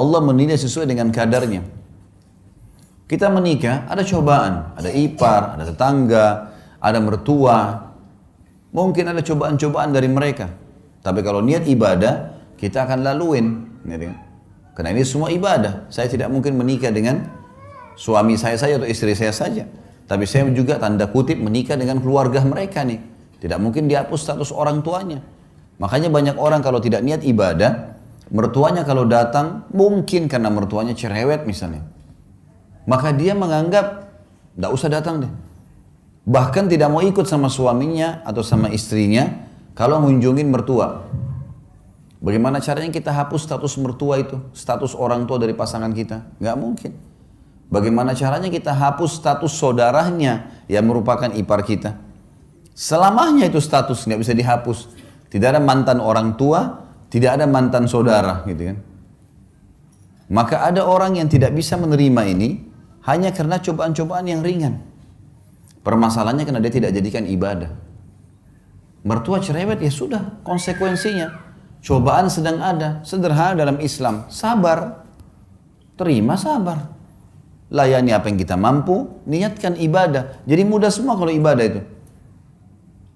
Allah menilai sesuai dengan kadarnya. Kita menikah, ada cobaan, ada ipar, ada tetangga, ada mertua. Mungkin ada cobaan-cobaan dari mereka. Tapi kalau niat ibadah, kita akan laluin. Karena ini semua ibadah. Saya tidak mungkin menikah dengan suami saya saja atau istri saya saja. Tapi saya juga tanda kutip menikah dengan keluarga mereka nih. Tidak mungkin dihapus status orang tuanya. Makanya banyak orang kalau tidak niat ibadah, mertuanya kalau datang, mungkin karena mertuanya cerewet misalnya. Maka dia menganggap, tidak usah datang deh. Bahkan tidak mau ikut sama suaminya atau sama istrinya kalau mengunjungin mertua. Bagaimana caranya kita hapus status mertua itu, status orang tua dari pasangan kita? Nggak mungkin. Bagaimana caranya kita hapus status saudaranya yang merupakan ipar kita? Selamanya itu status nggak bisa dihapus. Tidak ada mantan orang tua, tidak ada mantan saudara, gitu kan? Maka ada orang yang tidak bisa menerima ini hanya karena cobaan-cobaan yang ringan. Permasalahannya karena dia tidak jadikan ibadah. Mertua cerewet, ya sudah, konsekuensinya. Cobaan sedang ada, sederhana dalam Islam, sabar. Terima sabar. Layani apa yang kita mampu, niatkan ibadah. Jadi mudah semua kalau ibadah itu.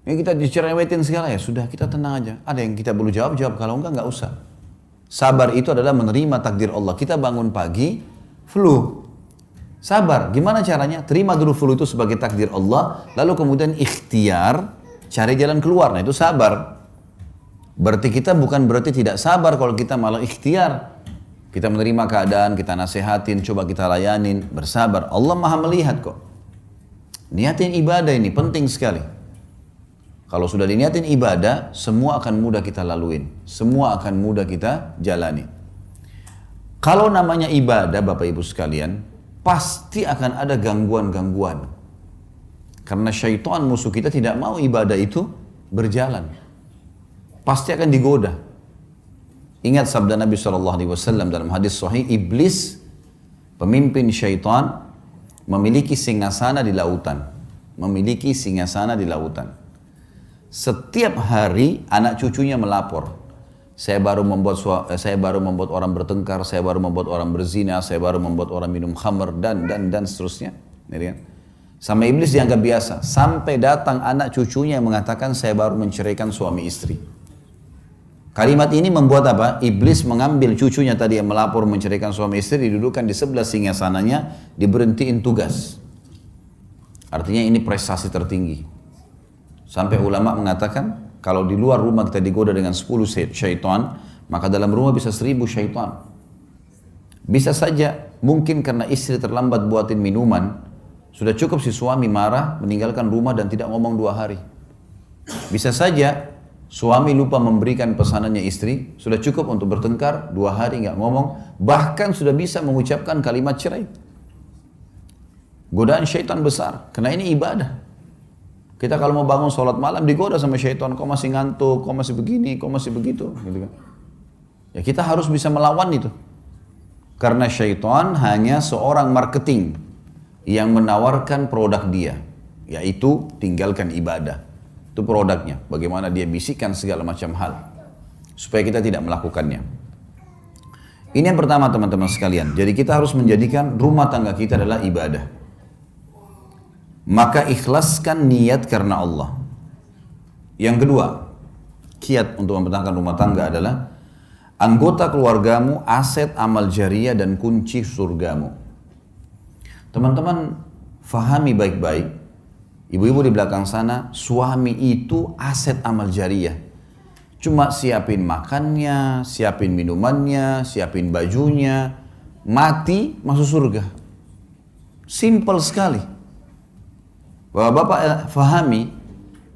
Ini kita dicerewetin segala, ya sudah kita tenang aja. Ada yang kita perlu jawab, kalau enggak usah. Sabar itu adalah menerima takdir Allah. Kita bangun pagi, flu. Sabar, gimana caranya? Terima dulu flu itu sebagai takdir Allah, lalu kemudian ikhtiar, cari jalan keluar. Nah itu sabar. Berarti kita bukan berarti tidak sabar kalau kita malah ikhtiar. Kita menerima keadaan, kita nasihatin, coba kita layanin, bersabar. Allah maha melihat kok. Niatin ibadah ini penting sekali. Kalau sudah diniatin ibadah, semua akan mudah kita laluin. Semua akan mudah kita jalani. Kalau namanya ibadah, Bapak Ibu sekalian, pasti akan ada gangguan-gangguan. Karena syaitan musuh kita tidak mau ibadah itu berjalan. Pasti akan digoda. Ingat sabda Nabi SAW dalam hadis sahih, iblis, pemimpin syaitan, memiliki singgasana di lautan. Memiliki singgasana di lautan. Setiap hari anak cucunya melapor. Saya baru membuat orang bertengkar, saya baru membuat orang berzina, saya baru membuat orang minum khamr dan seterusnya. Sama iblis dianggap biasa. Sampai datang anak cucunya yang mengatakan saya baru menceraikan suami istri. Kalimat ini membuat apa? Iblis mengambil cucunya tadi yang melapor menceraikan suami istri, didudukan di sebelah singgasananya, diberhentiin tugas. Artinya ini prestasi tertinggi. Sampai ulama mengatakan, kalau di luar rumah kita digoda dengan 10 syaitan, maka dalam rumah bisa 1000 syaitan. Bisa saja, mungkin karena istri terlambat buatin minuman, sudah cukup si suami marah, meninggalkan rumah dan tidak ngomong 2 hari. Bisa saja, suami lupa memberikan pesanannya istri, sudah cukup untuk bertengkar, 2 hari nggak ngomong, bahkan sudah bisa mengucapkan kalimat cerai. Godaan syaitan besar, karena ini ibadah. Kita kalau mau bangun sholat malam digoda sama syaitan, kau masih ngantuk, kau masih begini, kau masih begitu, gitu kan. Ya kita harus bisa melawan itu. Karena syaitan hanya seorang marketing yang menawarkan produk dia, yaitu tinggalkan ibadah. Itu produknya, bagaimana dia bisikkan segala macam hal supaya kita tidak melakukannya. Ini yang pertama teman-teman sekalian. Jadi kita harus menjadikan rumah tangga kita adalah ibadah. Maka ikhlaskan niat karena Allah. Yang kedua, kiat untuk mempertahankan rumah tangga adalah anggota keluargamu, aset amal jariah dan kunci surgamu. Teman-teman fahami baik-baik, ibu-ibu di belakang sana, suami itu aset amal jariah. Cuma siapin makannya, siapin minumannya, siapin bajunya, mati masuk surga. Simple sekali. Bapak fahami,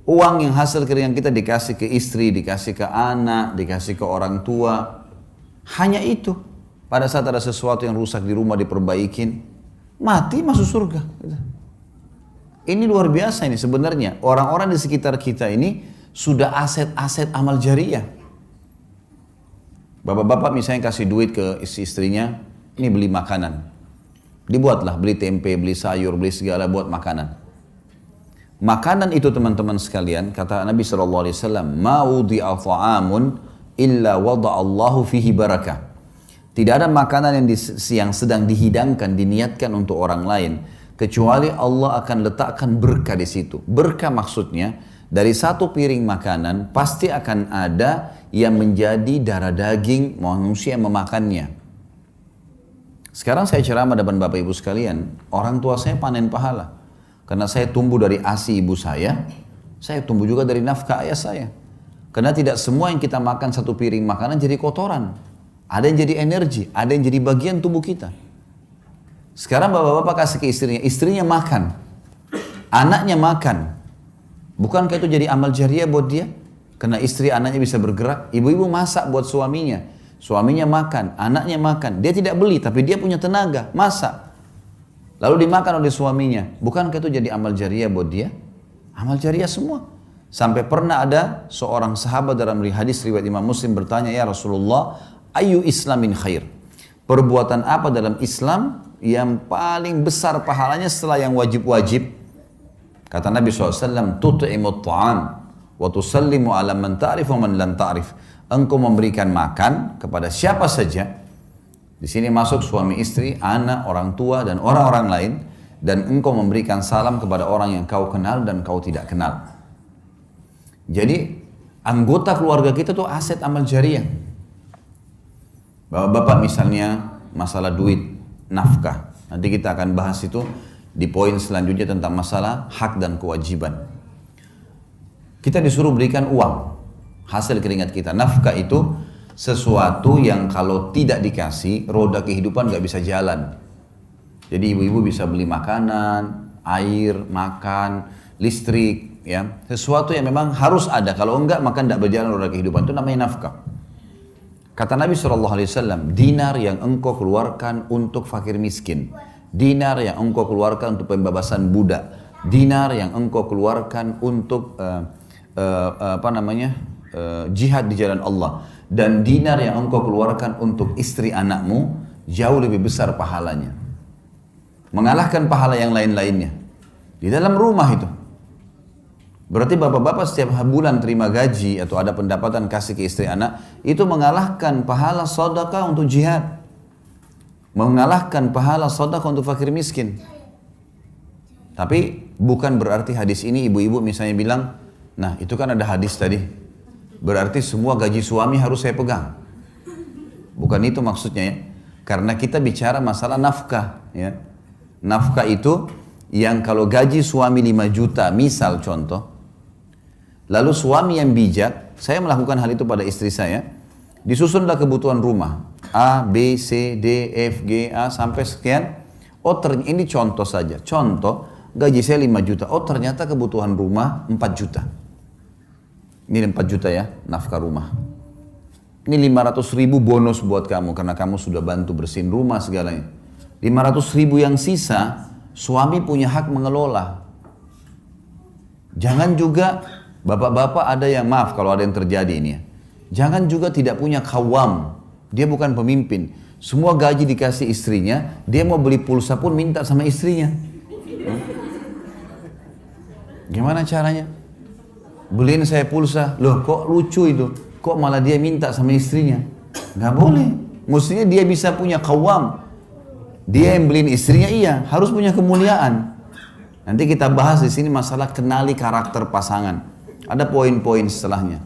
uang yang hasil keringat kita dikasih ke istri, dikasih ke anak, dikasih ke orang tua. Hanya itu. Pada saat ada sesuatu yang rusak di rumah diperbaikin, mati masuk surga. Ini luar biasa ini sebenarnya. Orang-orang di sekitar kita ini sudah aset-aset amal jariah. Bapak-bapak misalnya kasih duit ke istrinya, ini beli makanan. Dibuatlah, beli tempe, beli sayur, beli segala buat makanan. Makanan itu teman-teman sekalian, kata Nabi SAW, "Ma wudi'a ta'amun illa wada'allahu fihi barakah." Tidak ada makanan yang sedang dihidangkan, diniatkan untuk orang lain, kecuali Allah akan letakkan berkah di situ. Berkah maksudnya, dari satu piring makanan pasti akan ada yang menjadi darah daging manusia yang memakannya. Sekarang saya ceramah depan Bapak Ibu sekalian, orang tua saya panen pahala. Karena saya tumbuh dari ASI ibu saya tumbuh juga dari nafkah ayah saya. Karena tidak semua yang kita makan satu piring makanan jadi kotoran. Ada yang jadi energi, ada yang jadi bagian tubuh kita. Sekarang bapak-bapak kasih ke istrinya, istrinya makan, anaknya makan. Bukankah itu jadi amal jariah buat dia? Karena istri anaknya bisa bergerak, ibu-ibu masak buat suaminya. Suaminya makan, anaknya makan. Dia tidak beli, tapi dia punya tenaga, masak. Lalu dimakan oleh suaminya. Bukankah itu jadi amal jariah buat dia? Amal jariah semua. Sampai pernah ada seorang sahabat dalam hadis riwayat Imam Muslim bertanya, ya Rasulullah, ayu islamin khair? Perbuatan apa dalam Islam yang paling besar pahalanya setelah yang wajib-wajib? Kata Nabi SAW, tut'imut ta'am wa tusallimu ala man ta'rif wa man lam ta'rif. Engkau memberikan makan kepada siapa saja. Di sini masuk suami istri, anak, orang tua dan orang-orang lain, dan engkau memberikan salam kepada orang yang kau kenal dan kau tidak kenal. Jadi anggota keluarga kita tuh aset amal jariah. Bapak-bapak misalnya masalah duit, nafkah. Nanti kita akan bahas itu di poin selanjutnya tentang masalah hak dan kewajiban. Kita disuruh berikan uang, hasil keringat kita. Nafkah itu sesuatu yang kalau tidak dikasih, roda kehidupan gak bisa jalan. Jadi ibu-ibu bisa beli makanan, air, makan, listrik, ya. Sesuatu yang memang harus ada. Kalau enggak, maka tidak berjalan roda kehidupan. Itu namanya nafkah. Kata Nabi SAW, dinar yang engkau keluarkan untuk fakir miskin, dinar yang engkau keluarkan untuk pembebasan budak, dinar yang engkau keluarkan untuk jihad di jalan Allah, dan dinar yang engkau keluarkan untuk istri anakmu jauh lebih besar pahalanya, mengalahkan pahala yang lain-lainnya di dalam rumah itu. Berarti bapak-bapak setiap bulan terima gaji atau ada pendapatan kasih ke istri anak, itu mengalahkan pahala sedekah untuk jihad, mengalahkan pahala sedekah untuk fakir miskin. Tapi bukan berarti hadis ini ibu-ibu misalnya bilang, nah itu kan ada hadis tadi, berarti semua gaji suami harus saya pegang. Bukan itu maksudnya ya. Karena kita bicara masalah nafkah ya. Nafkah itu yang kalau gaji suami 5 juta misal contoh, lalu suami yang bijak, saya melakukan hal itu pada istri saya, disusunlah kebutuhan rumah A, B, C, D, F, G, A sampai sekian. Oh ini contoh saja, contoh gaji saya 5 juta, oh ternyata kebutuhan rumah 4 juta. Ini 4 juta ya, nafkah rumah. Ini 500.000 bonus buat kamu karena kamu sudah bantu bersihin rumah segalanya. 500.000 yang sisa, suami punya hak mengelola. Jangan juga bapak-bapak ada yang, maaf kalau ada yang terjadi ini ya, jangan juga tidak punya kawam, dia bukan pemimpin, semua gaji dikasih istrinya, dia mau beli pulsa pun minta sama istrinya. Gimana caranya? Beliin saya pulsa, loh kok lucu itu, kok malah dia minta sama istrinya? Nggak boleh, mestinya dia bisa punya kawam, dia yang beliin istrinya, iya harus punya kemuliaan. Nanti kita bahas di sini masalah kenali karakter pasangan. Ada poin-poin setelahnya.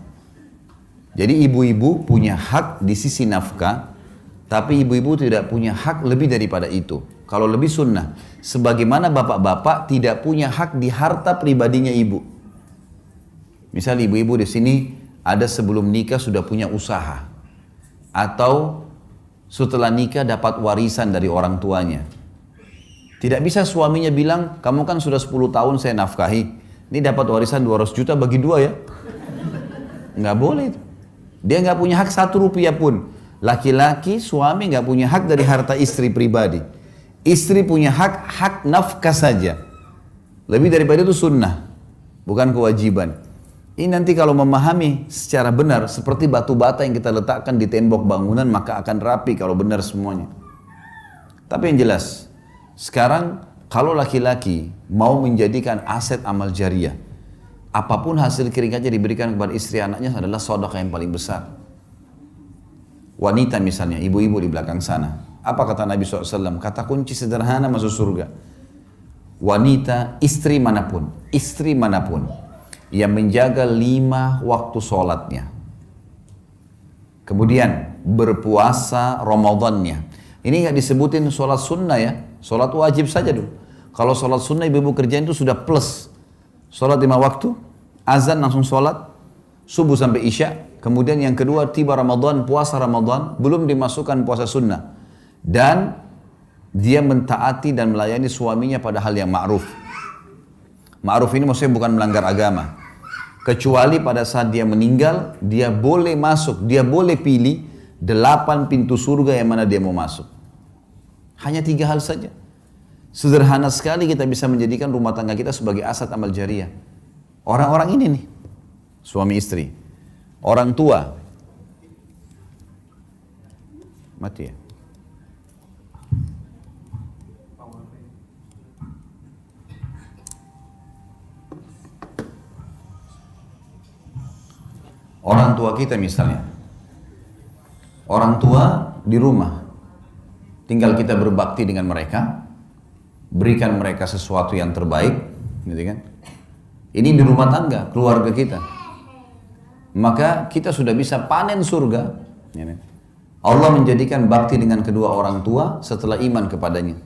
Jadi ibu-ibu punya hak di sisi nafkah, tapi ibu-ibu tidak punya hak lebih daripada itu. Kalau lebih sunnah, sebagaimana bapak-bapak tidak punya hak di harta pribadinya ibu. Misal ibu-ibu di sini ada sebelum nikah sudah punya usaha, atau setelah nikah dapat warisan dari orang tuanya. Tidak bisa suaminya bilang, kamu kan sudah 10 tahun saya nafkahi, ini dapat warisan 200 juta bagi 2 ya. Nggak boleh itu. Dia nggak punya hak 1 rupiah pun. Laki-laki, suami nggak punya hak dari harta istri pribadi. Istri punya hak nafkah saja. Lebih daripada itu sunnah, bukan kewajiban. Ini nanti kalau memahami secara benar, seperti batu bata yang kita letakkan di tembok bangunan, maka akan rapi kalau benar semuanya. Tapi yang jelas, sekarang kalau laki-laki mau menjadikan aset amal jariah, apapun hasil keringatnya diberikan kepada istri anaknya adalah sedekah yang paling besar. Wanita misalnya, ibu-ibu di belakang sana. Apa kata Nabi SAW? Kata kunci sederhana masuk surga. Wanita, istri manapun yang menjaga 5 waktu sholatnya. Kemudian berpuasa Ramadannya. Ini nggak disebutin sholat sunnah ya, sholat wajib saja dulu. Kalau sholat sunnah ibu-ibu kerjain itu sudah plus. Sholat 5 waktu, azan langsung sholat, subuh sampai isya. Kemudian yang kedua tiba Ramadan, puasa Ramadan, belum dimasukkan puasa sunnah. Dan dia mentaati dan melayani suaminya pada hal yang ma'ruf. Ma'ruf ini maksudnya bukan melanggar agama. Kecuali pada saat dia meninggal, dia boleh masuk, dia boleh pilih 8 pintu surga yang mana dia mau masuk. Hanya 3 hal saja. Sederhana sekali kita bisa menjadikan rumah tangga kita sebagai aset amal jariah. Orang-orang ini nih, suami istri, orang tua, mati ya. Orang tua kita misalnya, orang tua di rumah, tinggal kita berbakti dengan mereka, berikan mereka sesuatu yang terbaik, gitu kan? Ini di rumah tangga, keluarga kita. Maka kita sudah bisa panen surga. Allah menjadikan bakti dengan kedua orang tua setelah iman kepadanya.